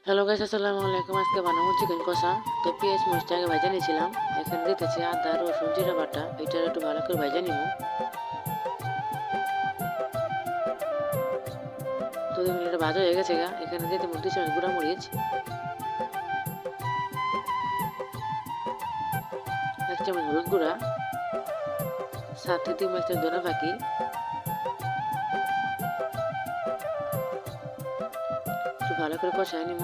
Hello guys, আসসালামু আলাইকুম। আজকে বানাবো চিকেন কষা। তো পেঁয়াজ মরিচটা আগে ভাজা নিয়েছিলাম। এখানে দিতেছি আদা রসুন জিরা বাটা। এটা একটু ভালো করে ভাজা নিব। তো দেখুন এটা ভাজা হয়ে গেছে গা। এখানে দিয়ে দেবো 2 চামচ গুঁড়া মরিচ, 1 চামচ হলুদ গুঁড়া, সাথে দিব 1 চামচ ধনে পাকি। একটু ভালো করে কষাই নিব।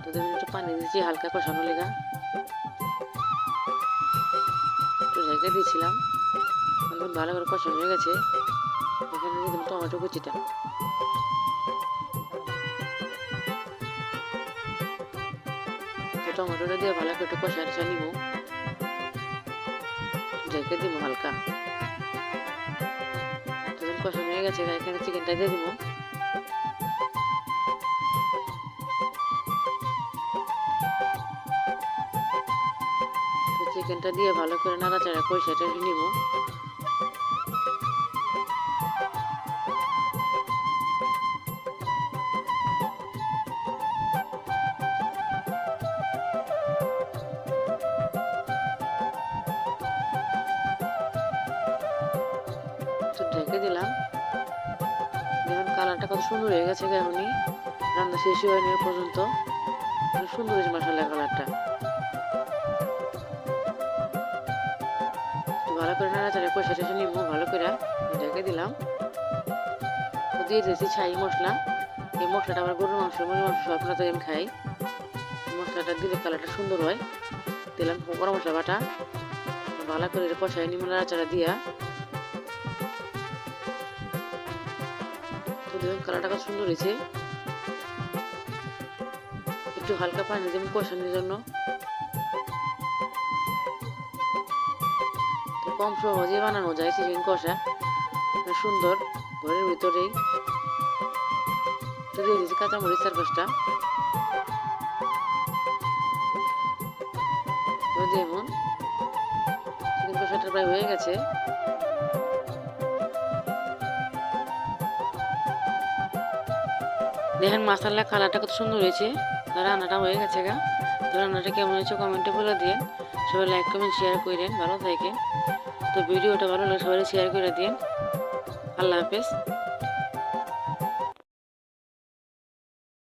তো দেখুন একটু পানি দিয়েছি হালকা কষানো লেগা। একটু ঢেকে দিয়েছিলাম। এখন ভালো করে কষানো হয়ে গেছে। এখানে দিয়ে দেবো টমেটো কুচিটা। তো টমেটোটা দিয়ে ভালো করে একটু কষায় নিব। ঢেকে দিব হালকা। কষানো হয়ে গেছে, এখানে চিকেনটা দিয়ে দিব। চিকেনটা দিয়ে ভালো করে নাড়াচাড়া করে সেটা নিব। ঢেকে দিলাম। দেখুন কালারটা কত সুন্দর হয়ে গেছে। এখনই রান্না শেষ হয়ে নেওয়া পর্যন্ত সুন্দর হয়েছে মশলার কালারটা। ভালো করে নাড়াচাড়া করে সেটা নিব। ভালো করে ঢেকে দিলাম। দিয়ে দিয়েছি ছাই মশলা। এই মশলাটা আবার গরুর মাংস মুরগির মাংস সব তো আমি খাই। মশলাটা দিলে কালারটা সুন্দর হয়। দিলাম গরম মশলা বাটা। ভালো করে কষাই নিব নাড়াচাড়া দিয়া। তো দেখুন কালারটা কত সুন্দর হয়েছে। একটু হালকা পানি দেবেন কষানোর জন্য। তো কম সহজে বানানো যায় চিকেন কষা, সুন্দর ঘরের ভিতরেই। তো দিয়ে দিয়েছি কাঁচামরিচ 4-5টা। তো দেখুন চিকেন কষাটা প্রায় হয়ে গেছে। দেখেন মশলার কালারটা কত সুন্দর হয়েছে। রান্নাটা হয়ে গেছে গা। তো রান্নাটা কেমন হয়েছে কমেন্টে বলে দিন। সবাই লাইক কমেন্ট শেয়ার করেন। ভালো থাকেন। তো ভিডিওটা ভালো লাগলে সবাই শেয়ার করে দিন। আল্লাহ হাফেজ।